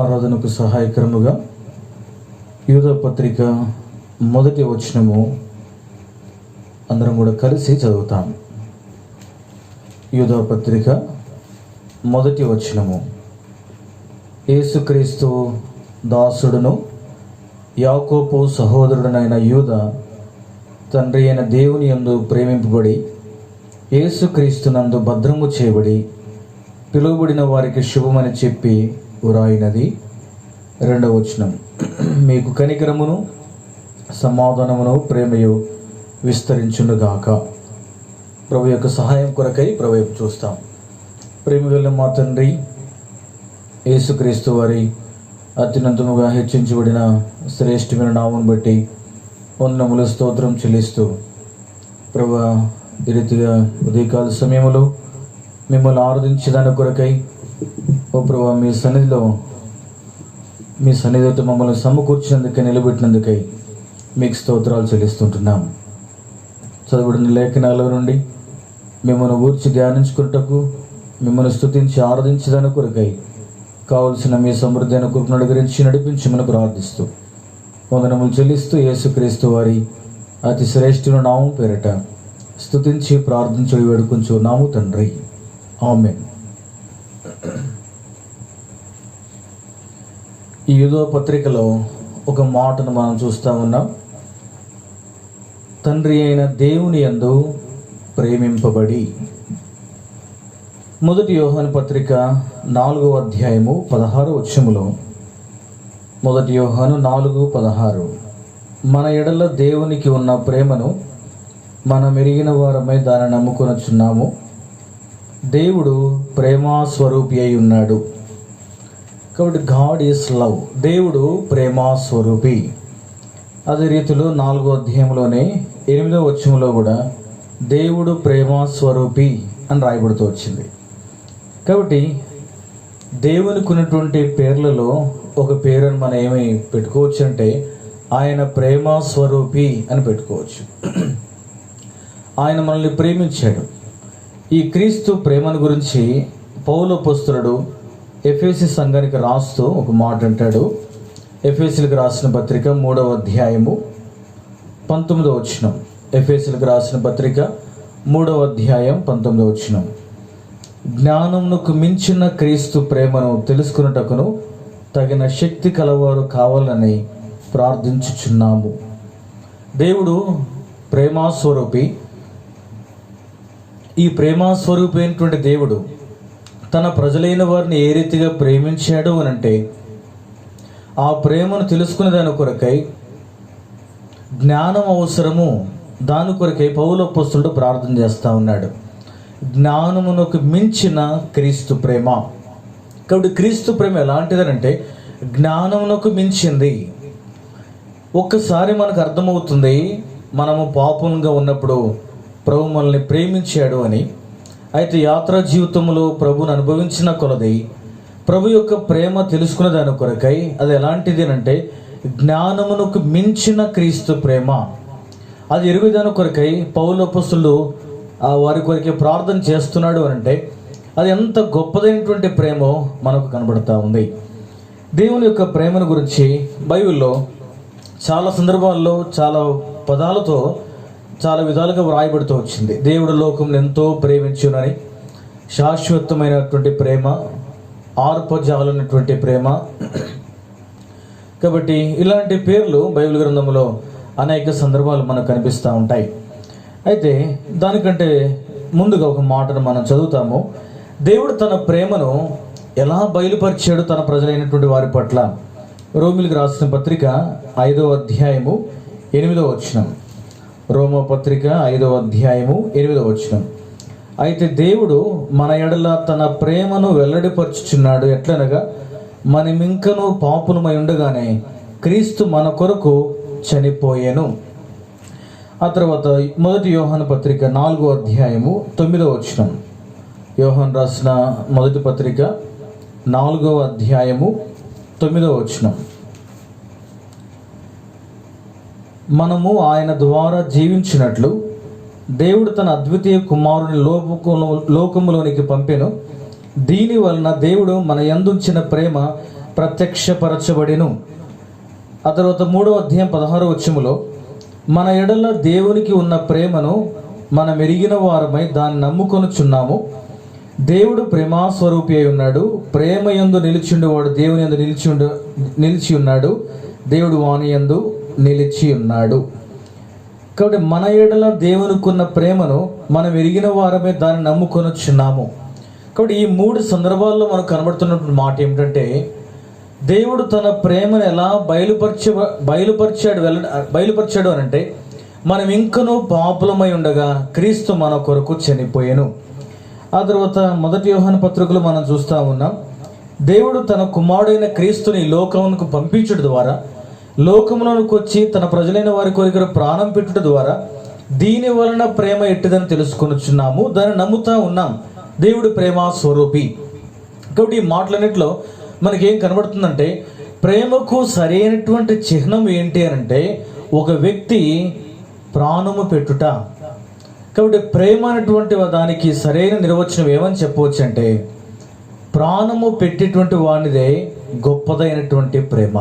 ఆరాధనకు సహాయకరముగా యూదా పత్రిక మొదటి వచనము అందరం కూడా కలిసి చదువుతాం. యూదా పత్రిక మొదటి వచనము. యేసుక్రీస్తు దాసుడును యాకోబు సహోదరుడనైన యూదా తండ్రి అయిన దేవుని యందు ప్రేమింపబడి యేసుక్రీస్తునందు భద్రము చేయబడి పిలువబడిన వారికి శుభమని చెప్పి వ్రాయినది. 2వ వచనం. మీకు కనికరమును సమాధానమును ప్రేమయు విస్తరించునుగాక. ప్రభు యొక్క సహాయం కొరకై ప్రభు వైపు చూస్తాం. ప్రేమగల మా తండ్రి, యేసుక్రీస్తు వారి అత్యున్నతముగా హెచ్చించబడిన శ్రేష్టమైన నామమును బట్టి వందనములు స్తోత్రం చెల్లిస్తూ ప్రభువా, ఈ రీతిగా ఉదయకాల సమయంలో మిమ్మల్ని ఆరాధించేదాని కొరకై ఓ ప్రభువా, మీ సన్నిధితో మమ్మల్ని సమకూర్చినందుకై, నిలబెట్టినందుకై మీకు స్తోత్రాలు చెల్లిస్తుంటున్నాం. చదవబడిన లేఖనాల నుండి మిమ్మల్ని ఊర్చి ధ్యానించుకున్నటకు, మిమ్మల్ని స్తుతించి ఆరాధించేదాని కొరకై కావలసిన మీ సమృద్ధి అయిన కృపను అనుగ్రహించి నడిపించమని ప్రార్థిస్తూ వందనములు చెల్లిస్తూ యేసుక్రీస్తు వారి అతి శ్రేష్ఠుల నామం పేరిట స్తుతించి ప్రార్థించి వేడుకొంచున్నాము తండ్రి, ఆమేన్. ఈ యూదా పత్రికలో ఒక మాటను మనం చూస్తూ ఉన్నాం. తండ్రి అయిన దేవుని యందు ప్రేమింపబడి. మొదటి యోహాను పత్రిక 4వ అధ్యాయము 16వ వచనములో, మొదటి యోహాను 4:16, మన ఎడల దేవునికి ఉన్న ప్రేమను మనం ఎరిగిన వారమై దాన్ని నమ్ముకొనుచున్నాము. దేవుడు ప్రేమా స్వరూపి అయి ఉన్నాడు. కాబట్టి గాడ్ ఈస్ లవ్. దేవుడు ప్రేమా స్వరూపి. అదే రీతిలో 4వ అధ్యాయంలోనే 8వ వచనంలో కూడా దేవుడు ప్రేమా స్వరూపి అని రాయబడుతూ వచ్చింది. కాబట్టి దేవునికి ఉన్నటువంటి పేర్లలో ఒక పేరుని మనం ఏమి పెట్టుకోవచ్చు అంటే ఆయన ప్రేమా స్వరూపి అని పెట్టుకోవచ్చు. ఆయన మనల్ని ప్రేమించాడు. ఈ క్రీస్తు ప్రేమను గురించి పౌలు అపోస్తలుడు ఎఫెసీ సంఘానికి రాస్తూ ఒక మాట అంటాడు. ఎఫెసీలకు రాసిన పత్రిక 3వ అధ్యాయము 19వ వచనం. ఎఫెసీలకు రాసిన పత్రిక 3వ అధ్యాయం 19వ వచనం. జ్ఞానమునకు మించిన క్రీస్తు ప్రేమను తెలుసుకున్నటకును తగిన శక్తి కలవారు కావాలని ప్రార్థించుచున్నాము. దేవుడు ప్రేమాస్వరూపి. ఈ ప్రేమాస్వరూపి అయినటువంటి దేవుడు తన ప్రజలైన వారిని ఏ రీతిగా ప్రేమించాడు అని అంటే, ఆ ప్రేమను తెలుసుకునే దాని కొరకై జ్ఞానం అవసరము. దాని కొరకై పౌలు అపోస్తలుడు ప్రార్థన చేస్తూ ఉన్నాడు. జ్ఞానమునకు మించిన క్రీస్తు ప్రేమ. కాబట్టి క్రీస్తు ప్రేమ ఎలాంటిదనంటే జ్ఞానమునకు మించింది. ఒక్కసారి మనకు అర్థమవుతుంది, మనము పాపంగా ఉన్నప్పుడు ప్రభు మనల్ని ప్రేమించాడు అని. అయితే యాత్రా జీవితంలో ప్రభుని అనుభవించిన కొలది ప్రభు యొక్క ప్రేమ తెలుసుకునే దాని కొరకై అది ఎలాంటిది అంటే జ్ఞానమునకు మించిన క్రీస్తు ప్రేమ. అది ఎరుగుదాని కొరకై పౌలు అపోస్తలుడు వారి కొరకే ప్రార్థన చేస్తున్నాడు అని అంటే అది ఎంత గొప్పదైనటువంటి ప్రేమో మనకు కనబడుతూ ఉంది. దేవుని యొక్క ప్రేమను గురించి బైబిల్లో చాలా సందర్భాల్లో చాలా పదాలతో చాలా విధాలుగా వ్రాయబడుతూ వచ్చింది. దేవుడు లోకంను ఎంతో ప్రేమించునని, శాశ్వతమైనటువంటి ప్రేమ, ఆర్పజాలైనటువంటి ప్రేమ. కాబట్టి ఇలాంటి పేర్లు బైబిల్ గ్రంథంలో అనేక సందర్భాలు మనకు కనిపిస్తూ ఉంటాయి. అయితే దానికంటే ముందుగా ఒక మాటను మనం చదువుతాము. దేవుడు తన ప్రేమను ఎలా బయలుపరిచాడు తన ప్రజలైనటువంటి వారి పట్ల. రోమిలకు రాసిన పత్రిక 5వ అధ్యాయము 8వ వచనం. రోమా పత్రిక 5వ అధ్యాయము 8వ వచనం. అయితే దేవుడు మన ఎడల తన ప్రేమను వెల్లడిపరుచుచున్నాడు. ఎట్లనగా మనమింకను పాపులమై ఉండగానే క్రీస్తు మన కొరకు చనిపోయాను. ఆ తర్వాత మొదటి యోహాను పత్రిక 4వ అధ్యాయము 9వ వచనం. యోహాను రాసిన మొదటి పత్రిక 4వ అధ్యాయము 9వ వచనం. మనము ఆయన ద్వారా జీవించినట్లు దేవుడు తన అద్వితీయ కుమారుని లోకములోనికి పంపెను. దీని వలన దేవుడు మన యందుంచిన ప్రేమ ప్రత్యక్షపరచబడెను. ఆ తర్వాత 3వ అధ్యాయం 16వ వచనములో, మన ఎడల దేవునికి ఉన్న ప్రేమను మనం ఎరిగిన వారమై దాన్ని నమ్ముకొనుచున్నాము. దేవుడు ప్రేమాస్వరూపి అయి ఉన్నాడు. ప్రేమ యందు నిలిచిండువాడు దేవుని యందు నిలిచి ఉన్నాడు. దేవుడు వాని యందు నిలిచి ఉన్నాడు. కాబట్టి మన ఎడల దేవునికి ఉన్న ప్రేమను మనం ఎరిగిన వారమే దాన్ని నమ్ముకొనుచున్నాము. కాబట్టి ఈ 3 సందర్భాల్లో మనకు కనబడుతున్నటువంటి మాట ఏమిటంటే, దేవుడు తన ప్రేమను ఎలా బయలుపరిచాడు అని అంటే, మనం ఇంకనూ పాపులమై ఉండగా క్రీస్తు మన కొరకు చనిపోయెను. ఆ తర్వాత 1 యోహాను పత్రికలో మనం చూస్తూ ఉన్నాం, దేవుడు తన కుమారుడైన క్రీస్తుని లోకమునకు పంపించడం ద్వారా, లోకములోనికి వచ్చి తన ప్రజలైన వారి కొరకు ప్రాణం పెట్టుట ద్వారా దీని వలన ప్రేమ ఎట్టిదని తెలుసుకొనుచున్నాము, దాన్ని నమ్ముతా ఉన్నాం. దేవుడు ప్రేమ స్వరూపి. కాబట్టి ఈ మాటలన్నింటిలో మనకేం కనబడుతుందంటే, ప్రేమకు సరైనటువంటి చిహ్నం ఏంటి అని అంటే, ఒక వ్యక్తి ప్రాణము పెట్టుట. కాబట్టి ప్రేమ అనేటువంటి దానికి సరైన నిర్వచనం ఏమని చెప్పవచ్చు అంటే, ప్రాణము పెట్టేటువంటి వానిదే గొప్పదైనటువంటి ప్రేమ.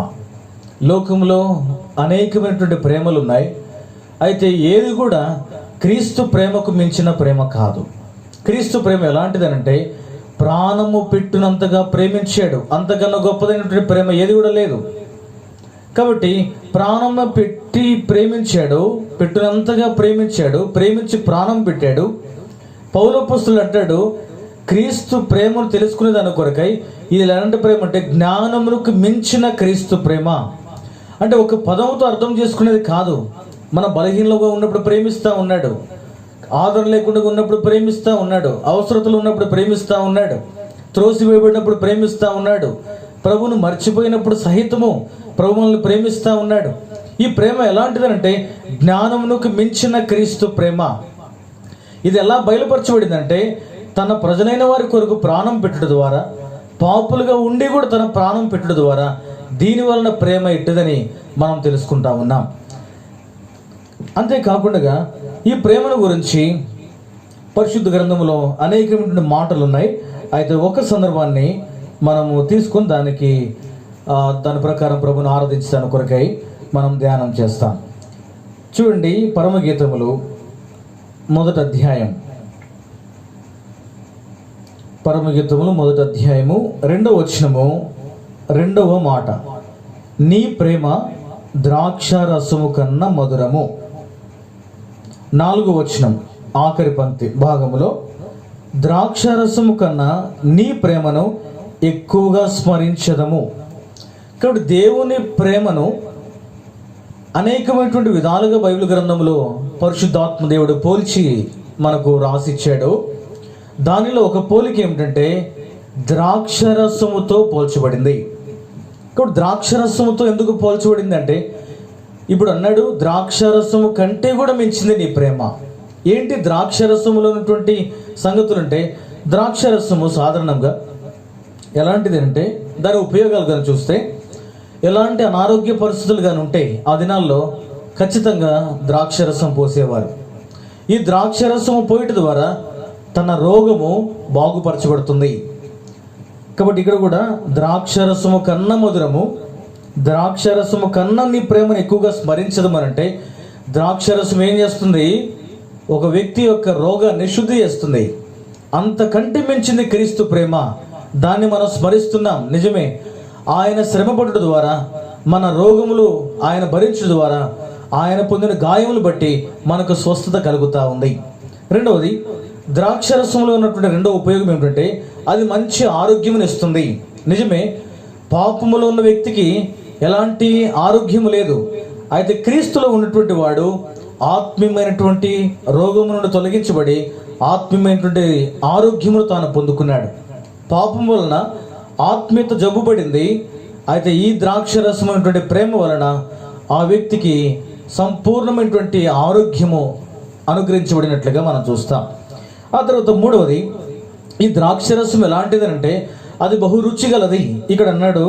లోకంలో అనేకమైనటువంటి ప్రేమలు ఉన్నాయి. అయితే ఏది కూడా క్రీస్తు ప్రేమకు మించిన ప్రేమ కాదు. క్రీస్తు ప్రేమ ఎలాంటిదనంటే, ప్రాణము పెట్టినంతగా ప్రేమించాడు. అంతకన్నా గొప్పదైనటువంటి ప్రేమ ఏది కూడా లేదు. కాబట్టి ప్రాణము పెట్టి ప్రేమించాడు, పెట్టినంతగా ప్రేమించాడు, ప్రేమించి ప్రాణం పెట్టాడు. పౌలు అపోస్తలుడు అంటాడు, క్రీస్తు ప్రేమను తెలుసుకునే దాని కొరకై ఇది ఎలాంటి ప్రేమ అంటే, జ్ఞానమునకు మించిన క్రీస్తు ప్రేమ. అంటే ఒక పదముతో అర్థం చేసుకునేది కాదు. మన బలహీనంగా ఉన్నప్పుడు ప్రేమిస్తూ ఉన్నాడు, ఆదరణ లేకుండా ఉన్నప్పుడు ప్రేమిస్తూ ఉన్నాడు, అవసరతలు ఉన్నప్పుడు ప్రేమిస్తూ ఉన్నాడు, త్రోసివేయబడినప్పుడు ప్రేమిస్తూ ఉన్నాడు, ప్రభువును మర్చిపోయినప్పుడు సహితము ప్రభు మనల్ని ప్రేమిస్తూ ఉన్నాడు. ఈ ప్రేమ ఎలాంటిదంటే, జ్ఞానమునకు మించిన క్రీస్తు ప్రేమ. ఇది ఎలా బయలుపరచబడిందంటే, తన ప్రజలైన వారి కొరకు ప్రాణం పెట్టడం ద్వారా, పాపులుగా ఉండి కూడా తన ప్రాణం పెట్టడం ద్వారా దీని వలన ప్రేమ ఇట్టదని మనం తెలుసుకుంటా ఉన్నాం. అంతేకాకుండా ఈ ప్రేమను గురించి పరిశుద్ధ గ్రంథంలో అనేకమైన మాటలు ఉన్నాయి. అయితే ఒక సందర్భాన్ని మనము తీసుకుని దాని ప్రకారం ప్రభుని ఆరాధించడానికి కొరకై మనం ధ్యానం చేస్తాం. చూడండి, పరమగీతములు 1వ అధ్యాయం, పరమగీతములు 1వ అధ్యాయము 2వ వచనము 2వ మాట, నీ ప్రేమ ద్రాక్షారసము కన్నా మధురము. 4వ వచనం ఆఖరి పంక్తి భాగములో, ద్రాక్షారసము కన్నా నీ ప్రేమను ఎక్కువగా స్మరించదము. కాబట్టి దేవుని ప్రేమను అనేకమైనటువంటి విధాలుగా బైబిల్ గ్రంథంలో పరిశుద్ధాత్మ దేవుడు పోల్చి మనకు రాసిచ్చాడు. దానిలో ఒక పోలిక ఏమిటంటే, ద్రాక్షరసముతో పోల్చబడింది. కాబట్టి ద్రాక్షరసముతో ఎందుకు పోల్చబడింది అంటే, ఇప్పుడు అన్నాడు ద్రాక్షరసము కంటే కూడా మించింది నీ ప్రేమ. ఏంటి ద్రాక్షరసములో ఉన్నటువంటి సంగతులు అంటే, ద్రాక్షరసము సాధారణంగా ఎలాంటిది అంటే, దాని ఉపయోగాలు కానీ చూస్తే, ఎలాంటి అనారోగ్య పరిస్థితులు కానీ ఉంటే ఆ దినాల్లో ఖచ్చితంగా ద్రాక్షరసం పోసేవారు. ఈ ద్రాక్షరసము పోయట ద్వారా తన రోగము బాగుపరచబడుతుంది. కాబట్టి ఇక్కడ కూడా ద్రాక్షరసము కన్నా మధురము, ద్రాక్షరసము కన్నా నీ ప్రేమను ఎక్కువగా స్మరించదు అనంటే, ద్రాక్షరసం ఏం చేస్తుంది? ఒక వ్యక్తి యొక్క రోగాన్ని శుద్ధి చేస్తుంది. అంతకంటే మించింది క్రీస్తు ప్రేమ. దాన్ని మనం స్మరిస్తున్నాం. నిజమే, ఆయన శ్రమపడుట ద్వారా, మన రోగములు ఆయన భరించడం ద్వారా, ఆయన పొందిన గాయములు బట్టి మనకు స్వస్థత కలుగుతూ ఉంది. రెండవది, ద్రాక్షరసంలో ఉన్నటువంటి రెండవ ఉపయోగం ఏమిటంటే, అది మంచి ఆరోగ్యమును ఇస్తుంది. నిజమే, పాపములో ఉన్న వ్యక్తికి ఎలాంటి ఆరోగ్యము లేదు. అయితే క్రీస్తులో ఉన్నటువంటి వాడు ఆత్మీయమైనటువంటి రోగము నుండి తొలగించబడి ఆత్మీయమైనటువంటి ఆరోగ్యమును తాను పొందుకున్నాడు. పాపం వలన ఆత్మీయత జబ్బుపడింది. అయితే ఈ ద్రాక్షరసమైనటువంటి ప్రేమ వలన ఆ వ్యక్తికి సంపూర్ణమైనటువంటి ఆరోగ్యము అనుగ్రహించబడినట్లుగా మనం చూస్తాం. ఆ తర్వాత మూడవది, ఈ ద్రాక్షరసం ఎలాంటిది? అది బహు రుచి గలది. ఇక్కడ అన్నాడు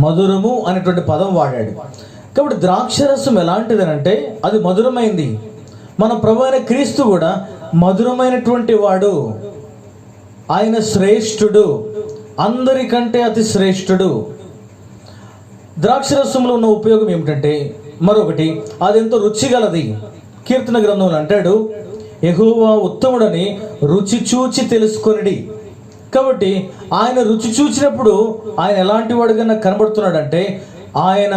మధురము అనేటువంటి పదం వాడాడు. కాబట్టి ద్రాక్షరసం ఎలాంటిది? అది మధురమైంది. మన ప్రభు అయిన క్రీస్తు కూడా మధురమైనటువంటి వాడు. ఆయన శ్రేష్ఠుడు, అందరికంటే అతి శ్రేష్ఠుడు. ద్రాక్షరసంలో ఉన్న ఉపయోగం ఏమిటంటే మరొకటి, అది ఎంతో రుచిగలది. కీర్తన గ్రంథంలో అంటాడు, యెహోవా ఉత్తముడని రుచి చూచి తెలుసుకొనిడి. కాబట్టి ఆయన రుచి చూచినప్పుడు ఆయన ఎలాంటి వాడుగా నాకు కనబడుతున్నాడంటే ఆయన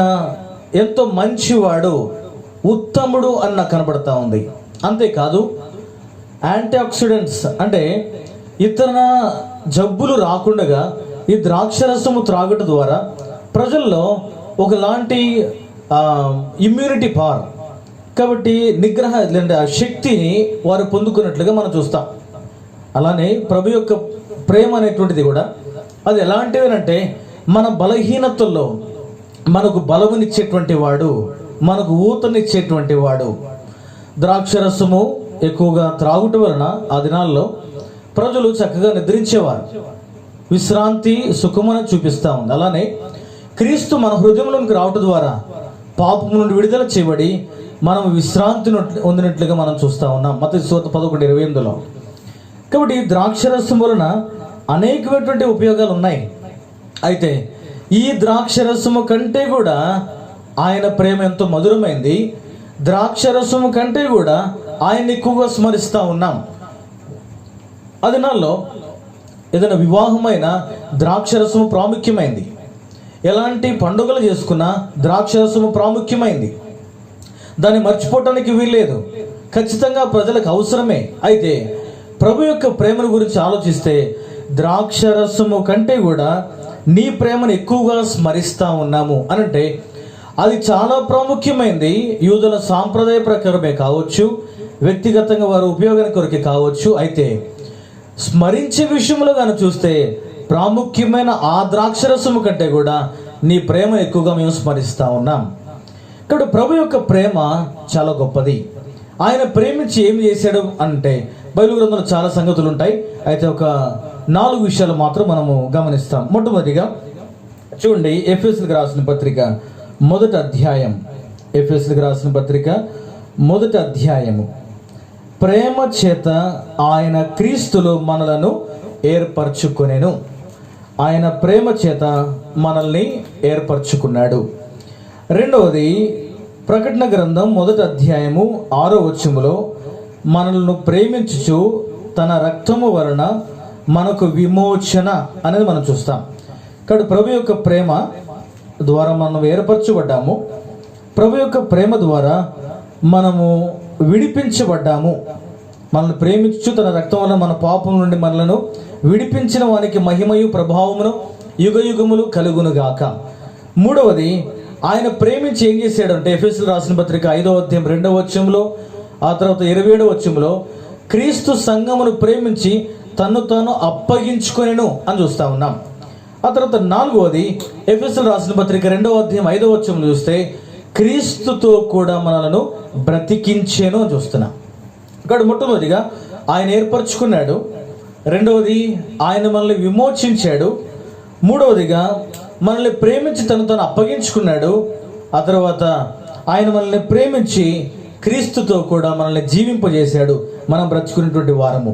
ఎంతో మంచివాడు, ఉత్తముడు అని నాకు కనబడతా ఉంది. అంతేకాదు యాంటీ ఆక్సిడెంట్స్ అంటే ఇతర జబ్బులు రాకుండా ఈ ద్రాక్షరసము త్రాగుట ద్వారా ప్రజల్లో ఒకలాంటి ఇమ్యూనిటీ పవర్, కాబట్టి నిగ్రహ శక్తిని వారు పొందుకున్నట్లుగా మనం చూస్తాం. అలానే ప్రభు యొక్క ప్రేమ అనేటువంటిది కూడా అది ఎలాంటిది, మన బలహీనతల్లో మనకు బలమునిచ్చేటువంటి వాడు, మనకు ఊతనిచ్చేటువంటి వాడు. ద్రాక్షరసము ఎక్కువగా త్రాగుట వలన ఆ దినాల్లో ప్రజలు చక్కగా నిద్రించేవారు, విశ్రాంతి సుఖమును చూపిస్తూ ఉంది. అలానే క్రీస్తు మన హృదయంలోనికి రావటం ద్వారా పాపము నుండి విడుదల చేయబడి మనం విశ్రాంతిని పొందినట్లుగా మనం చూస్తూ ఉన్నాం మత్తయి సువార్త 11:28. కాబట్టి ద్రాక్షరసం వలన అనేకమైనటువంటి ఉపయోగాలు ఉన్నాయి. అయితే ఈ ద్రాక్షరసము కంటే కూడా ఆయన ప్రేమ ఎంతో మధురమైంది. ద్రాక్షరసము కంటే కూడా ఆయన్ని ఎక్కువగా స్మరిస్తూ ఉన్నాం. అది నాలో ఏదైనా వివాహమైన ద్రాక్షరసము ప్రాముఖ్యమైంది. ఎలాంటి పండుగలు చేసుకున్నా ద్రాక్షరసము ప్రాముఖ్యమైంది. దాన్ని మర్చిపోవటానికి వీల్లేదు, ఖచ్చితంగా ప్రజలకు అవసరమే. అయితే ప్రభు యొక్క ప్రేమను గురించి ఆలోచిస్తే ద్రాక్షరసము కంటే కూడా నీ ప్రేమను ఎక్కువగా స్మరిస్తూ ఉన్నాము అనంటే అది చాలా ప్రాముఖ్యమైంది. యూదుల సాంప్రదాయ ప్రకారమే కావచ్చు, వ్యక్తిగతంగా వారి ఉపయోగానికి కొరకే కావచ్చు. అయితే స్మరించే విషయంలో కానీ చూస్తే ప్రాముఖ్యమైన ఆ ద్రాక్షరసము కంటే కూడా నీ ప్రేమ ఎక్కువగా మేము స్మరిస్తూ ఉన్నాం. కాబట్టి ప్రభు యొక్క ప్రేమ చాలా గొప్పది. ఆయన ప్రేమించి ఏం చేశాడు అంటే బైబిల్ గ్రంథంలో చాలా సంగతులు ఉంటాయి. అయితే ఒక 4 విషయాలు మాత్రం మనము గమనిస్తాం. మొట్టమొదటిగా చూడండి, ఎఫెసీయులకు రాసిన పత్రిక 1వ అధ్యాయం. ఎఫెసీయులకు రాసిన పత్రిక 1వ అధ్యాయము. ప్రేమ చేత ఆయన క్రీస్తులో మనలను ఏర్పరచుకొనెను. ఆయన ప్రేమ చేత మనల్ని ఏర్పరచుకున్నాడు. రెండవది, ప్రకటన గ్రంథం 1వ అధ్యాయము 6వ వచనములో మనల్ని ప్రేమించుచు తన రక్తము వలన మనకు విమోచన అనేది మనం చూస్తాం. కాబట్టి ప్రభు యొక్క ప్రేమ ద్వారా మనం ఏర్పరచబడ్డాము. ప్రభు యొక్క ప్రేమ ద్వారా మనము విడిపించబడ్డాము. మనల్ని ప్రేమించు తన రక్తం వలన మన పాపం నుండి మనలను విడిపించిన వానికి మహిమయు ప్రభావమును యుగయుగములు కలుగునుగాక. మూడవది, ఆయన ప్రేమించి ఏం చేశాడంటే ఎఫెసీయులకు రాసిన పత్రిక 5వ అధ్యాయం 2వ వచనంలో, ఆ తర్వాత 27వ వచనంలో క్రీస్తు సంఘమును ప్రేమించి తన్ను తాను అప్పగించుకొనెను అని చూస్తా ఉన్నాం. ఆ తర్వాత 4వది, ఎఫెసీయులకు రాసిన పత్రిక 2వ అధ్యాయం 5వ వచనంలో చూస్తే క్రీస్తుతో కూడా మనలను బ్రతికించెను అని చూస్తున్నాం. ఇక్కడ మొట్టమొదటిగా ఆయన ఏర్పరచుకున్నాడు. రెండవది, ఆయన మనల్ని విమోచించాడు. మూడవదిగా మనల్ని ప్రేమించి తను అప్పగించుకున్నాడు. ఆ తర్వాత ఆయన మనల్ని ప్రేమించి క్రీస్తుతో కూడా మనల్ని జీవింపజేశాడు, మనం బ్రతుకునేటువంటి వారము.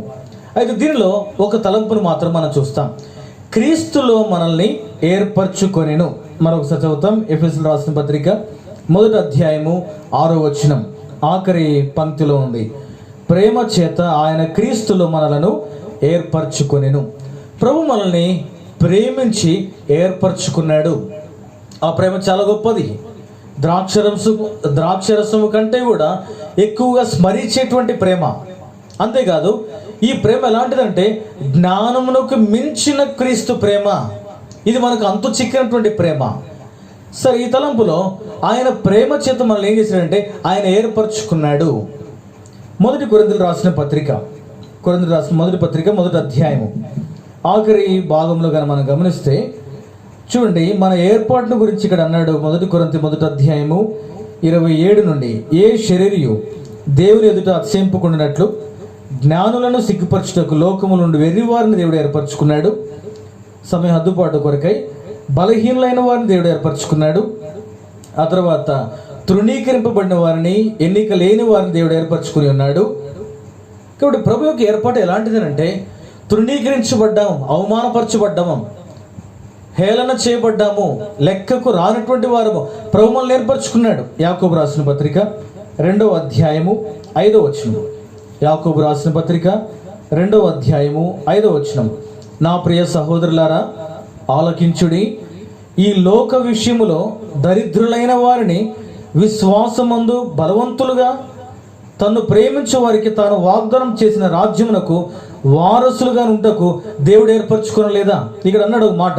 అయితే దీనిలో ఒక తలంపును మాత్రం మనం చూస్తాం, క్రీస్తులో మనల్ని ఏర్పరచుకొనెను. మరొకసారి చదువుతాం. ఎఫెసీయులకు రాసిన పత్రిక 1వ అధ్యాయము 6వ వచనం ఆఖరి పంక్తిలో ఉంది, ప్రేమ చేత ఆయన క్రీస్తులో మనలను ఏర్పరచుకొనెను. ప్రభు మనల్ని ప్రేమించి ఏర్పరచుకున్నాడు. ఆ ప్రేమ చాలా గొప్పది. ద్రాక్షరసము కంటే కూడా ఎక్కువగా స్మరించేటువంటి ప్రేమ. అంతేకాదు ఈ ప్రేమ ఎలాంటిదంటే జ్ఞానమునకు మించిన క్రీస్తు ప్రేమ. ఇది మనకు అంతు చిక్కినటువంటి ప్రేమ. సరే, ఈ తలంపులో ఆయన ప్రేమ చేత మనల్ని ఏం చేశాడంటే ఆయన ఏర్పరచుకున్నాడు. 1 కొరింథీయులకు రాసిన పత్రిక, కొరింథీయులకు రాసిన 1వ పత్రిక 1వ అధ్యాయము ఆఖరి భాగంలో కానీ మనం గమనిస్తే చూడండి, మన ఏర్పాటును గురించి ఇక్కడ అన్నాడు. 1 కొరింథీ 1వ అధ్యాయము 27 నుండి, ఏ శరీరియు దేవుని ఎదుట అతిశయింపుకున్నట్లు జ్ఞానులను సిగ్గుపరచుటకు లోకము నుండి వెర్రివారిని దేవుడు ఏర్పరచుకున్నాడు. సమయ హద్దుపాటు కొరకై బలహీనులైన వారిని దేవుడు ఏర్పరచుకున్నాడు. ఆ తర్వాత తృణీకరింపబడిన వారిని, ఎన్నిక లేని వారిని దేవుడు ఏర్పరచుకుని ఉన్నాడు. కాబట్టి ప్రభు యొక్క ఏర్పాటు ఎలాంటిది అంటే తృణీకరించబడ్డాము, అవమానపరచబడ్డాము. హేళన చేయబడ్డాము, లెక్కకు రానటువంటి వారము ప్రభు మనల్ని ఏర్పరచుకున్నాడు. యాకోబు రాసిన పత్రిక 2వ అధ్యాయము 5వ వచనం. యాకోబు రాసిన పత్రిక 2వ అధ్యాయము 5వ వచనం. నా ప్రియ సహోదరులారా, ఆలకించుడి. ఈ లోక విషయములో దరిద్రులైన వారిని విశ్వాసమందు బలవంతులుగా తన్ను ప్రేమించే వారికి తాను వాగ్దానం చేసిన రాజ్యమునకు వారసులుగా ఉంటకు దేవుడు ఏర్పరచుకోనలేదా? ఇక్కడ అన్నాడు ఒక మాట,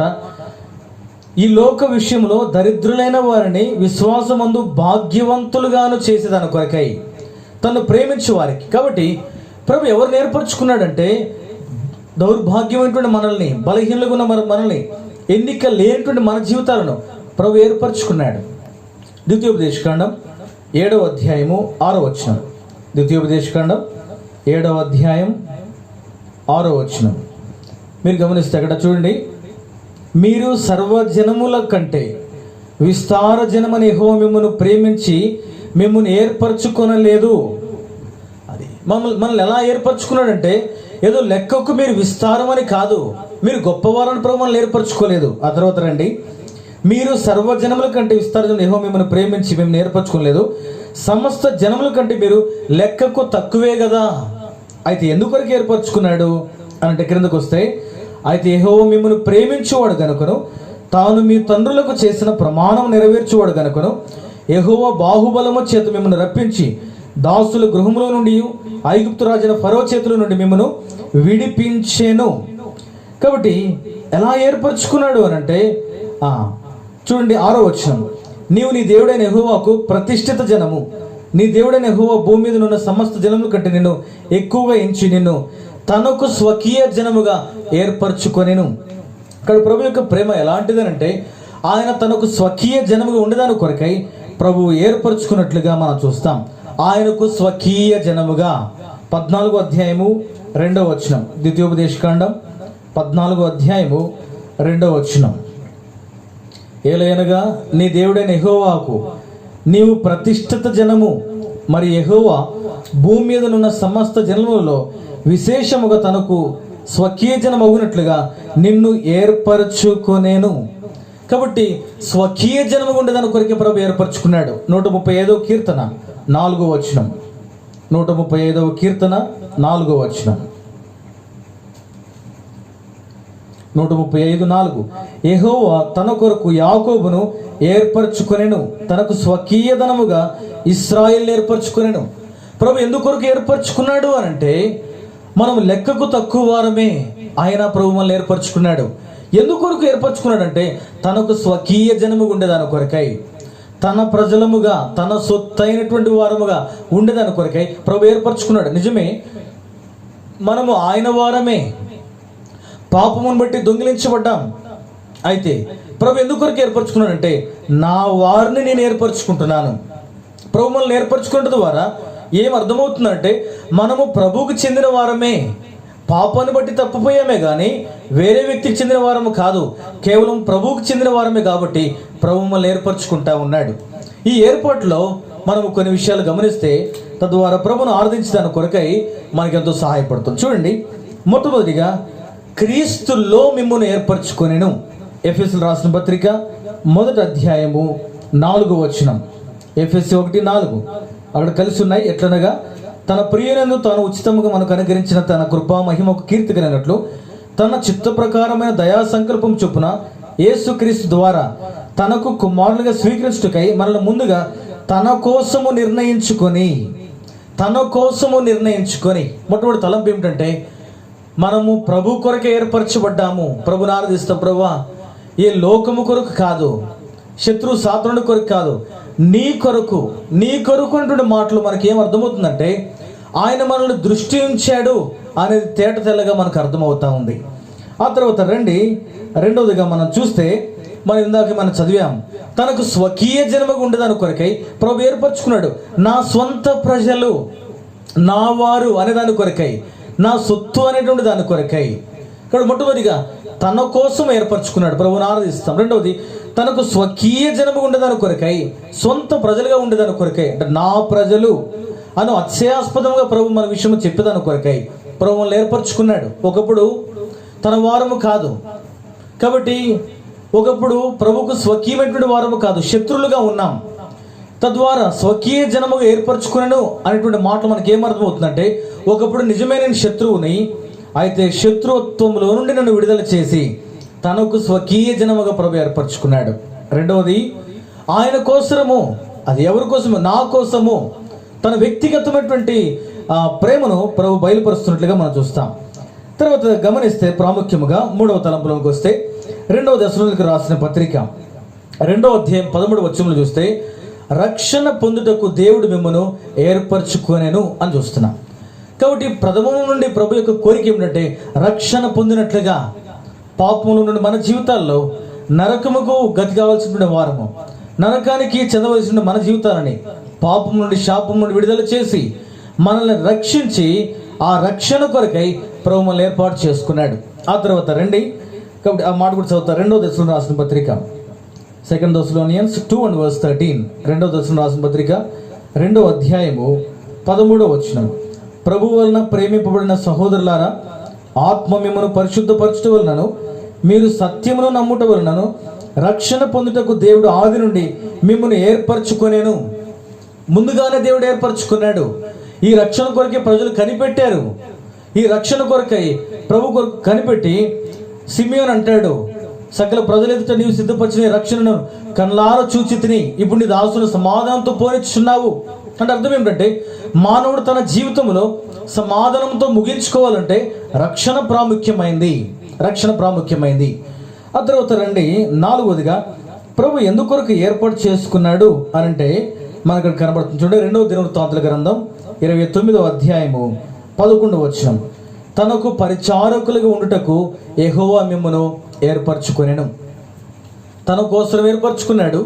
ఈ లోక విషయంలో దరిద్రులైన వారిని విశ్వాసమందు భాగ్యవంతులుగాను చేసేదాని కొరకై తను ప్రేమించే వారికి. కాబట్టి ప్రభు ఎవరిని ఏర్పరచుకున్నాడంటే దౌర్భాగ్యమైనటువంటి మనల్ని, బలహీనలుగా ఉన్న మనల్ని, ఎన్నిక లేనటువంటి మన జీవితాలను ప్రభు ఏర్పరచుకున్నాడు. ద్వితీయోపదేశకాండం 7వ అధ్యాయము 6వ వచనం. ద్వితీయోపదేశకాండం 7వ అధ్యాయం 6వ వచనం మీరు గమనిస్తే అక్కడ చూడండి, మీరు సర్వజనముల కంటే విస్తార జనమని యెహోవా మిమ్మల్ని ప్రేమించి మిమ్మల్ని ఏర్పరచుకొనలేదు. అది మనల్ని ఎలా ఏర్పరచుకున్నాడంటే ఏదో లెక్కకు మీరు విస్తారమని కాదు, మీరు గొప్పవారని ప్రభు మనల్ని ఏర్పరచుకోలేదు. ఆ తర్వాత రండి, మీరు సర్వజనముల కంటే విస్తారజనం యెహోవా మిమ్మల్ని ప్రేమించి మిమ్మల్ని ఏర్పరచుకోలేదు, సమస్త జనముల కంటే మీరు లెక్కకు తక్కువే కదా. అయితే ఎందుకొరకు ఏర్పరచుకున్నాడు అని అంటే క్రిందకు వస్తే, అయితే యెహోవా మిమ్మల్ని ప్రేమించేవాడు గనుకను, తాను మీ తండ్రులకు చేసిన ప్రమాణం నెరవేర్చేవాడు గనుకను, యెహోవా బాహుబలము చేత మిమ్మల్ని రప్పించి దాసుల గృహములో నుండి ఐగుప్తు రాజైన ఫరో చేతుల నుండి మిమ్మల్ని విడిపించెను. కాబట్టి ఎలా ఏర్పరచుకున్నాడు అని అంటే చూడండి 6వ వచనం, నీవు నీ దేవుడైన యెహోవాకు ప్రతిష్ఠిత జనము, నీ దేవుడైన యెహోవా భూమి మీద ఉన్న సమస్త జనముల కంటే నిన్ను ఎక్కువగా ఎంచి నిన్ను తనకు స్వకీయ జనముగా ఏర్పరచుకొనెను. ఇక్కడ ప్రభు యొక్క ప్రేమ ఎలాంటిదనంటే ఆయన తనకు స్వకీయ జనముగా ఉండేదాని కొరకై ప్రభువు ఏర్పరచుకున్నట్లుగా మనం చూస్తాం. ఆయనకు స్వకీయ జనముగా 14వ అధ్యాయము 2వ వచనం. ద్వితీయోపదేశకాండం 14వ అధ్యాయము 2వ వచనం. ఏలయనగా నీ దేవుడైన యెహోవాకు నీవు ప్రతిష్ఠిత జనము, మరి యెహోవా భూమి మీద ఉన్న సమస్త జనములలో విశేషముగా తనకు స్వకీయ జనమగునట్లుగా నిన్ను ఏర్పరచుకొనేను. కాబట్టి స్వకీయ జనము ఉండేదాని కొరకే ప్రభు ఏర్పరచుకున్నాడు. 135వ కీర్తన 4వ వచనం. 135వ కీర్తన 4వ వచనం. 135:4 యెహోవా తన కొరకు యాకోబును ఏర్పరచుకొనెను, తనకు స్వకీయ ధనముగా ఇశ్రాయేలును ఏర్పరచుకొనెను. ప్రభు ఎందుకొరకు ఏర్పరచుకున్నాడు అని అంటే మనం లెక్కకు తక్కువ వారమే, ఆయన ప్రభు మనల్ని ఏర్పరచుకున్నాడు. ఎందుకొరకు ఏర్పరచుకున్నాడంటే తనకు స్వకీయ జనముగా ఉండేదాని కొరకై, తన ప్రజలముగా తన సొత్తైనటువంటి వారముగా ఉండేదాని కొరకై ప్రభు ఏర్పరచుకున్నాడు. నిజమే, మనము ఆయన వారమే, పాపమును బట్టి దొంగిలించబడ్డాం. అయితే ప్రభు ఎందుకొరకు ఏర్పరచుకున్నాడంటే నా వారిని నేను ఏర్పరచుకుంటున్నాను. ప్రభు మనల్ని ఏర్పరచుకున్న ద్వారా ఏం అర్థమవుతుందంటే మనము ప్రభువుకు చెందిన వారమే, పాపాన్ని బట్టి తప్పిపోయామే కానీ వేరే వ్యక్తికి చెందిన వారము కాదు, కేవలం ప్రభువుకు చెందిన వారమే. కాబట్టి ప్రభు మనల్ని ఏర్పరచుకుంటా ఉన్నాడు. ఈ ఏర్పాటులో మనము కొన్ని విషయాలు గమనిస్తే తద్వారా ప్రభును ఆరాధించడానికి కొరకై మనకెంతో సహాయపడుతుంది. చూడండి, మొట్టమొదటిగా క్రీస్తులో మిమ్మల్ని ఏర్పరచుకొనెను. ఎఫెసీయులకు రాసిన పత్రిక 1వ అధ్యాయము 4వ వచనం. ఎఫెసీ 1:4 అక్కడ కలిసి ఉన్నాయి. ఎట్లనగా తన ప్రియునందు తాను ఉచితముగా మనకు అనుగ్రహించిన తన కృపా మహిమకు కీర్తి కలిగినట్లు తన చిత్త ప్రకారమైన దయా సంకల్పం చొప్పున యేసుక్రీస్తు ద్వారా తనకు కుమారులుగా స్వీకరించుటకై మనల్ని ముందుగా తన కోసము నిర్ణయించుకొని మొట్టమొదటి తలంపు ఏమిటంటే మనము ప్రభు కొరకే ఏర్పరచబడ్డాము. ప్రభుని ఆరాధిస్తాం. ప్రభువా, ఏ లోకము కొరకు కాదు, శత్రు సాతానుడి కొరకు కాదు, నీ కొరకు అనేటువంటి మాటలు మనకి ఏం అర్థమవుతుందంటే ఆయన మనల్ని దృష్టి ఉంచాడు అనేది తేట తెల్లగా మనకు అర్థమవుతా ఉంది. ఆ తర్వాత రెండవదిగా మనం చూస్తే ఇందాక మనం చదివాం, తనకు స్వకీయ జన్మగా ఉండేదాని కొరకై ప్రభు ఏర్పరచుకున్నాడు. నా స్వంత ప్రజలు, నా వారు అనేదాని కొరకై, నా సొత్తు అనేటువంటి దాని కొరకై. ఇక్కడ మొట్టమొదటిగా తన కోసం ఏర్పరచుకున్నాడు, ప్రభువుని ఆరాధిస్తాం. రెండవది తనకు స్వకీయ జనము ఉండేదాని కొరకై, సొంత ప్రజలుగా ఉండేదాని కొరకై, అంటే నా ప్రజలు అని అత్యాస్పదంగా ప్రభు మన విషయం చెప్పేదాని కొరకై ప్రభువుని ఏర్పరచుకున్నాడు. ఒకప్పుడు తన వారము కాదు కాబట్టి ఒకప్పుడు ప్రభుకు స్వకీయమైనటువంటి వారము కాదు, శత్రులుగా ఉన్నాం. తద్వారా స్వకీయ జనముగా ఏర్పరచుకునేను అనేటువంటి మాటలు మనకి ఏమర్థమవుతుందంటే, ఒకప్పుడు నిజమైన శత్రువుని, అయితే శత్రుత్వంలో నుండి నన్ను విడుదల చేసి తనకు స్వకీయ జనముగా ప్రభు ఏర్పరచుకున్నాడు. రెండవది, ఆయన కోసము, అది ఎవరి కోసము? నా కోసము తన వ్యక్తిగతమైనటువంటి ప్రేమను ప్రభు బయలుపరుస్తున్నట్లుగా మనం చూస్తాం. తర్వాత గమనిస్తే ప్రాముఖ్యముగా 3వ తలంపులోకి వస్తే, 2వ దశలోనికి రాసిన పత్రిక 2వ అధ్యాయం 13వ వచనంలో చూస్తే, రక్షణ పొందుటకు దేవుడు మిమ్మను ఏర్పరచుకొనెను అని చూస్తున్నాం. కాబట్టి ప్రథమం నుండి ప్రభు యొక్క కోరిక ఏమిటంటే, రక్షణ పొందినట్లుగా పాపముల నుండి మన జీవితాల్లో నరకముకు గతి కావాల్సిన వారము, నరకానికి చెందవలసిన మన జీవితాలని పాపం నుండి, శాపం నుండి విడుదల చేసి మనల్ని రక్షించి ఆ రక్షణ కొరకై ప్రభు మనల్ని ఏర్పాటు చేసుకున్నాడు. ఆ తర్వాత రండి, కాబట్టి ఆ మాట కూడా చదువుతారు. 2వ దశలో రాసిన పత్రిక 2 Thessalonians 2:13, 2వ దశలో రాసిన పత్రిక 2వ అధ్యాయము 13వ వచనం. ప్రభు వలన ప్రేమింపబడిన సహోదరులారా, ఆత్మ మిమ్మను పరిశుద్ధపరచుట వలనను మీరు సత్యమును నమ్ముట వలనను రక్షణ పొందుటకు దేవుడు ఆది నుండి మిమ్మల్ని ఏర్పరచుకొనేను. ముందుగానే దేవుడు ఏర్పరచుకున్నాడు. ఈ రక్షణ కొరకే ప్రజలు కనిపెట్టారు. ఈ రక్షణ కొరకై ప్రభు కొరకు కనిపెట్టి సిమియోన్ అంటాడు, సకల ప్రజల ఎదుట నీవు సిద్ధపరిచిన రక్షణను కళ్ళారా చూచి తిని ఇప్పుడు నీ దాసును సమాధానంతో పోనిచ్చున్నావు అంటే అర్థం ఏమిటంటే, మానవుడు తన జీవితంలో సమాధానంతో ముగించుకోవాలంటే రక్షణ ప్రాముఖ్యమైంది. రక్షణ ప్రాముఖ్యమైంది. ఆ తర్వాత రండి, 4వదిగా ప్రభు ఎందుకొరకు ఏర్పాటు చేసుకున్నాడు అని అంటే మనకు కనబడుతుంది. చూడండి, 2వ దినవృత్తాంతుల గ్రంథం 29వ అధ్యాయము 11వ వచనం. తనకు పరిచారకులుగా ఉండుటకు యెహోవా మిమ్మును ఏర్పరచుకొనెను. తన కోసం ఏర్పరచుకున్నాడు,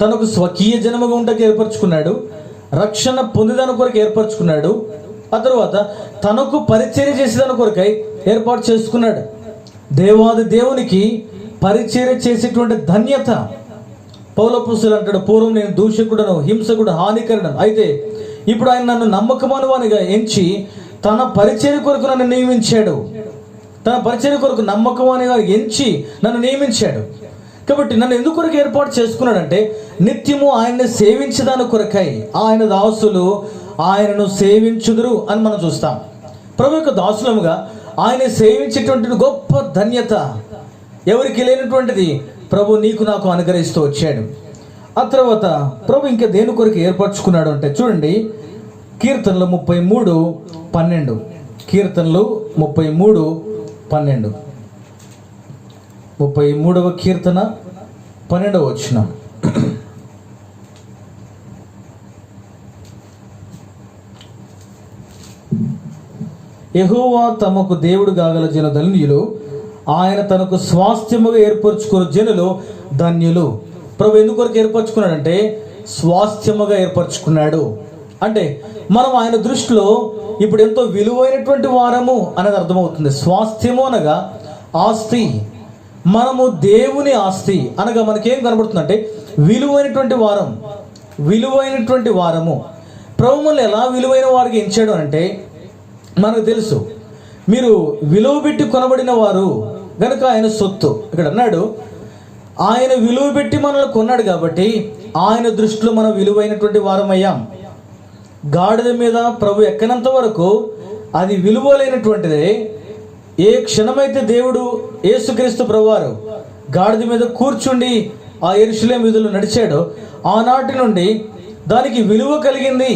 తనకు స్వకీయ జనముగా ఉండటకు ఏర్పరచుకున్నాడు, రక్షణ పొందేదాని కొరకు ఏర్పరచుకున్నాడు. ఆ తర్వాత తనకు పరిచర్య చేసేదాని కొరకై ఏర్పాటు చేసుకున్నాడు. దేవాది దేవునికి పరిచర్య చేసేటువంటి ధన్యత. పౌలపుస్తులు అంటాడు, పూర్వం నేను దూషకుడను, హింసకుడు, హానికరుడను, అయితే ఇప్పుడు ఆయన నన్ను నమ్మకమానువానిగా ఎంచి తన పరిచర్య కొరకు నన్ను నియమించాడు. తన పరిచర్య కొరకు నమ్మకమానిగా ఎంచి నన్ను నియమించాడు. కాబట్టి నన్ను ఎందుకు కొరకు ఏర్పాటు చేసుకున్నాడంటే, నిత్యము ఆయన్ని సేవించదాని కొరకై ఆయన దాసులు ఆయనను సేవించుదురు అని మనం చూస్తాం. ప్రభు యొక్క దాసులముగా ఆయన సేవించేటువంటి గొప్ప ధన్యత ఎవరికి లేనటువంటిది ప్రభు నీకు నాకు అనుగ్రహిస్తూ వచ్చాడు. ఆ తర్వాత ప్రభు ఇంకా దేని కొరకు ఏర్పరచుకున్నాడు అంటే చూడండి, కీర్తనలు 33:12, కీర్తనలు 33:12, 33వ కీర్తన 12వ వచనం. యెహోవా తమకు దేవుడు కాగల జన ధన్యులు, ఆయన తనకు స్వాస్థ్యముగా ఏర్పరచుకున్న జనులు ధన్యులు. ప్రభు ఎందుకొరకు ఏర్పరచుకున్నాడంటే స్వాస్థ్యముగా ఏర్పరచుకున్నాడు. అంటే మనం ఆయన దృష్టిలో ఇప్పుడు ఎంతో విలువైనటువంటి వారము అనేది అర్థమవుతుంది. స్వాస్థ్యము అనగా ఆస్తి, మనము దేవుని ఆస్తి అనగా మనకేం కనబడుతుందంటే విలువైనటువంటి వారం, విలువైనటువంటి వారము. ప్రభు మనల్ని ఎలా విలువైన వారికి ఎంచాడు అంటే మనకు తెలుసు, మీరు విలువ పెట్టి కొనబడిన వారు గనుక ఆయన సొత్తు. ఇక్కడ అన్నాడు, ఆయన విలువ పెట్టి మనల్ని కొన్నాడు కాబట్టి ఆయన దృష్టిలో మనం విలువైనటువంటి వారమయ్యాం. గాడిద మీద ప్రభు ఎక్కనంత వరకు అది విలువ లేనటువంటిదే. ఏ క్షణమైతే దేవుడు యేసుక్రీస్తు ప్రభువారు గాడిద మీద కూర్చుండి ఆ యెరూషలేము వీధుల్లో నడిచాడో ఆనాటి నుండి దానికి విలువ కలిగింది.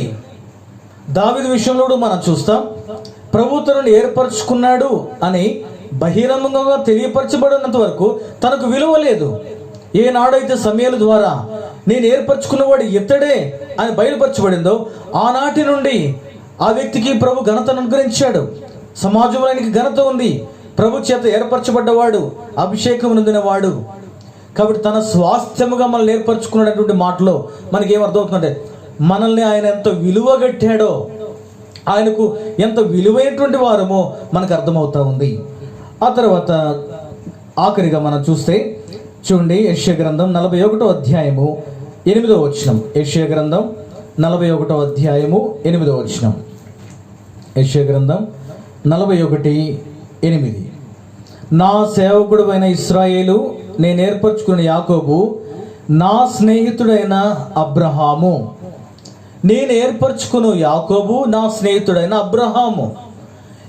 దావీదు విషయంలో మనం చూస్తాం, ప్రభు తనను ఏర్పరచుకున్నాడు అని బహిరంగంగా తెలియపరచబడినంత వరకు తనకు విలువ లేదు. ఏనాడైతే సమయాల ద్వారా నేను ఏర్పరచుకున్నవాడు ఇతడే అని బయలుపరచబడిందో ఆనాటి నుండి ఆ వ్యక్తికి ప్రభు ఘనతను అనుగ్రహించాడు. సమాజంలో ఆయనకి ఘనత ఉంది. ప్రభు చేత ఏర్పరచబడ్డవాడు, అభిషేకం నొందినవాడు. కాబట్టి తన స్వాస్థ్యముగా మనల్ని ఏర్పరచుకున్నటువంటి మాటలో మనకి ఏమర్థమవుతుందంటే మనల్ని ఆయన ఎంత విలువగట్టాడో, ఆయనకు ఎంత విలువైనటువంటి వారమో మనకు అర్థమవుతా ఉంది. ఆ తర్వాత ఆఖరిగా మనం చూస్తే చూడండి, యెషయా గ్రంథం 41వ అధ్యాయము 8వ వచనం. యెషయా గ్రంథం 41వ అధ్యాయము 8వ వచనం. యెషయా గ్రంథం 41:8. నా సేవకుడు అయిన ఇశ్రాయేలు నేను ఏర్పరచుకున్న యాకోబు, నా స్నేహితుడైన అబ్రహాము. నేను ఏర్పరచుకున్న యాకోబు, నా స్నేహితుడైన అబ్రహాము.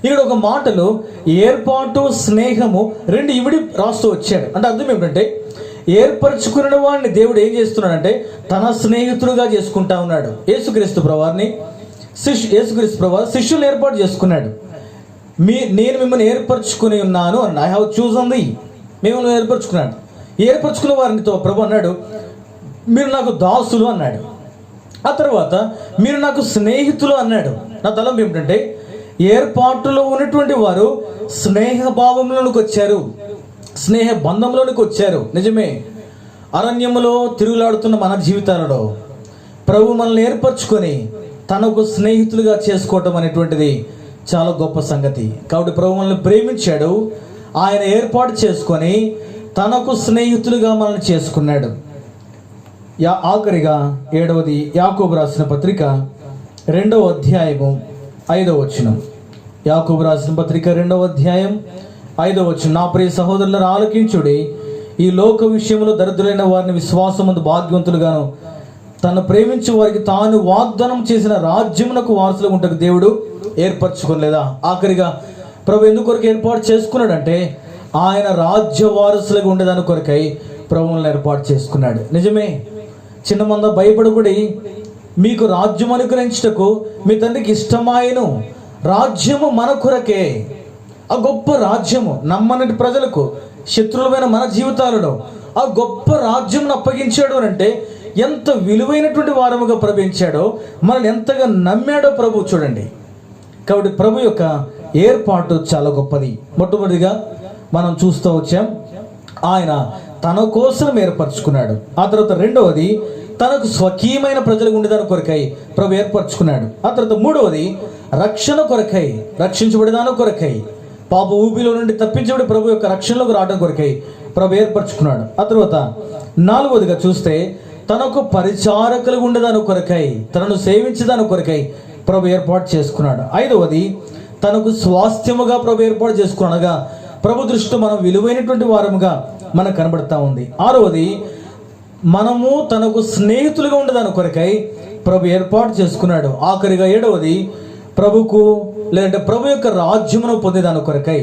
ఇక్కడ ఒక మాటలో ఏర్పాటు, స్నేహము రెండు ఇవిడి రాస్తూ వచ్చాడు. అంటే అర్థం ఏమిటంటే, ఏర్పరచుకున్న వాడిని దేవుడు ఏం చేస్తున్నాడంటే తన స్నేహితుడుగా చేసుకుంటా ఉన్నాడు. యేసుక్రీస్తు ప్రభువారిని యేసుక్రీస్తు ప్రభువారు శిష్యులు ఏర్పాటు చేసుకున్నాడు. నేను మిమ్మల్ని ఏర్పరచుకుని ఉన్నాను అన్న, ఐ హావ్ చూజన్ ది, మిమ్మల్ని ఏర్పరచుకున్నాడు. ఏర్పరచుకున్న వారినితో ప్రభు అన్నాడు, మీరు నాకు దాసులు అన్నాడు. ఆ తర్వాత మీరు నాకు స్నేహితులు అన్నాడు. నా తలంపు ఏమిటంటే, ఏర్పాటులో ఉన్నటువంటి వారు స్నేహ భావంలోనికి వచ్చారు, స్నేహ బంధంలోనికి వచ్చారు. నిజమే, అరణ్యములో తిరుగులాడుతున్న మన జీవితాలలో ప్రభు మనల్ని ఏర్పరచుకొని తనకు స్నేహితులుగా చేసుకోవటం అనేటువంటిది చాలా గొప్ప సంగతి. కాబట్టి ప్రభు మనల్ని ప్రేమించాడు, ఆయన ఏర్పాటు చేసుకొని తనకు స్నేహితులుగా మనల్ని చేసుకున్నాడు. ఆఖరిగా 7వది యాకోబు రాసిన పత్రిక 2వ అధ్యాయము 5వ వచనం. యాకోబు రాసిన పత్రిక 2వ అధ్యాయం 5వ వచనం. నా ప్రియ సహోదరులను ఆలకించుడి, ఈ లోక విషయంలో దరిద్రులైన వారిని విశ్వాసమందు భాగ్యవంతులుగాను తను ప్రేమించే వారికి తాను వాగ్దానం చేసిన రాజ్యమునకు వారసులుగా ఉంటకు దేవుడు ఏర్పరచుకోలేదా? ఆఖరిగా ప్రభు ఎందుకు కొరకు ఏర్పాటు చేసుకున్నాడంటే, ఆయన రాజ్య వారసులుగా ఉండేదాని కొరకై ప్రభువులను ఏర్పాటు చేసుకున్నాడు. నిజమే, చిన్న మంద భయపడకుడి, మీకు రాజ్యం అనుగ్రహించుటకు మీ తండ్రికి ఇష్టమాయను రాజ్యము మన కొరకే. ఆ గొప్ప రాజ్యము నమ్మనటి ప్రజలకు, శత్రువులమైన మన జీవితాలలో ఆ గొప్ప రాజ్యం అప్పగించాడు అని అంటే ఎంత విలువైనటువంటి వారముగా ప్రభవించాడో, మనల్ని ఎంతగా నమ్మాడో ప్రభు చూడండి. కాబట్టి ప్రభు యొక్క ఏర్పాటు చాలా గొప్పది. మొట్టమొదటిగా మనం చూస్తూ వచ్చాం, ఆయన తన కోసం ఏర్పరచుకున్నాడు. ఆ తర్వాత రెండవది, తనకు స్వకీయమైన ప్రజలకు ఉండేదాని కొరకై ప్రభు ఏర్పరచుకున్నాడు. ఆ తర్వాత మూడవది, రక్షణ కొరకై, రక్షించబడేదాని కొరకై, పాప ఊపిలో నుండి తప్పించబడి ప్రభు యొక్క రక్షణలోకి రావడం కొరకై ప్రభు ఏర్పరచుకున్నాడు. ఆ తర్వాత నాలుగవదిగా చూస్తే, తనకు పరిచారకులు ఉండేదాని కొరకై, తనను సేవించేదాని కొరకై ప్రభు ఏర్పాటు చేసుకున్నాడు. ఐదవది, తనకు స్వాస్థ్యముగా ప్రభు ఏర్పాటు చేసుకున్నాడుగా ప్రభు దృష్టిలో మనం విలువైనటువంటి వారముగా మనకు కనబడతా ఉంది. ఆరవది, మనము తనకు స్నేహితులుగా ఉండేదాని కొరకై ప్రభు ఏర్పాటు చేసుకున్నాడు. ఆఖరిగా ఏడవది, ప్రభుకు లేదంటే ప్రభు యొక్క రాజ్యమును పొందేదాని కొరకై,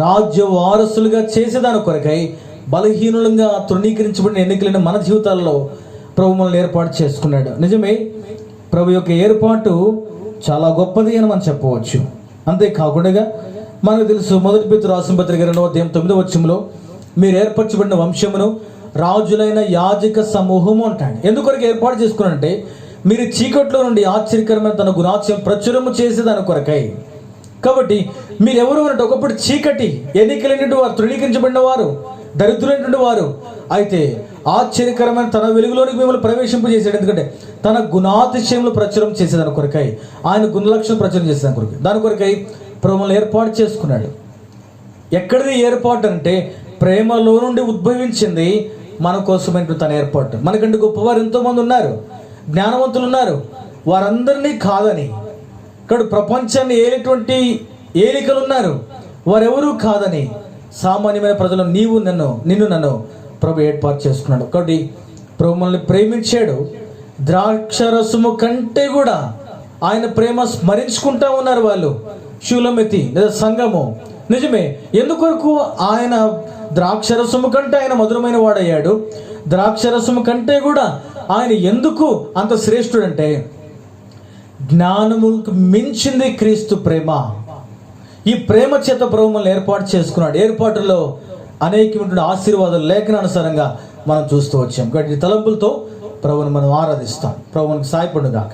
రాజ్య వారసులుగా చేసేదాని కొరకై బలహీనులంగా తృణీకరించబడిన ఎన్నికలైన మన జీవితాల్లో ప్రభు మనల్ని ఏర్పాటు చేసుకున్నాడు. నిజమే, ప్రభు యొక్క ఏర్పాటు చాలా గొప్పది అని మనం చెప్పవచ్చు. అంతేకాకుండా మనకు తెలుసు, 1 పేతురు రాసిన పత్రిక 2వ అధ్యాయం 9వ వచనంలో మీరు ఏర్పరచబడిన వంశమును, రాజులైన యాజక సమూహము అంటాడు. ఎందుకొరకు ఏర్పాటు చేసుకున్నాడంటే, మీరు చీకట్లో నుండి ఆశ్చర్యకరమైన తన గుణాత్యం ప్రచురము చేసేదాని కొరకై. కాబట్టి మీరెవరు అంటే, ఒకప్పుడు చీకటి, ఎన్నికలైనటువంటి వారు, తృణీకరించబడిన వారు, దరిద్రులైనటువంటి వారు, అయితే ఆశ్చర్యకరమైన తన వెలుగులోనికి మిమ్మల్ని ప్రవేశింపజేశాడు. ఎందుకంటే తన గుణాతిశయంలో ప్రచురం చేసేదాని కొరకై, ఆయన గుణలక్షణం ప్రచురం చేసేదాని కొరకై, దాని కొరకై ప్రభువులను ఏర్పాటు చేసుకున్నాడు. ఎక్కడిది ఏర్పాటు అంటే, ప్రేమలో నుండి ఉద్భవించింది మన కోసమైన తన ఏర్పాటు. మనకంటే గొప్పవారు ఎంతోమంది ఉన్నారు, జ్ఞానవంతులు ఉన్నారు, వారందరినీ కాదని. ఇక్కడ ప్రపంచాన్ని ఏలేటువంటి ఏలికలు ఉన్నారు, వారెవరూ కాదని సామాన్యమైన ప్రజలు నిన్ను నన్ను ప్రభు ఏర్పాటు చేసుకున్నాడు. కాబట్టి ప్రభు మనల్ని ప్రేమించాడు. ద్రాక్షరసము కంటే కూడా ఆయన ప్రేమ స్మరించుకుంటా ఉన్నారు వాళ్ళు, శూలమెత్తి లేదా సంఘము. నిజమే, ఎందుకొరకు ఆయన ద్రాక్షరసము కంటే ఆయన మధురమైన వాడయ్యాడు. ద్రాక్షరసము కంటే కూడా ఆయన ఎందుకు అంత శ్రేష్ఠుడంటే, జ్ఞానముకు మించింది క్రీస్తు ప్రేమ. ఈ ప్రేమ చేత ప్రభు మనల్ని ఏర్పాటు చేసుకున్నాడు. ఏర్పాటులో అనేకమైన ఆశీర్వాదాలు లేఖనానుసారంగా మనం చూస్తూ వచ్చాం. కాబట్టి తలంపులతో ప్రభువుని మనం ఆరాధిస్తాం. ప్రభువునికి సాయపడుగాక.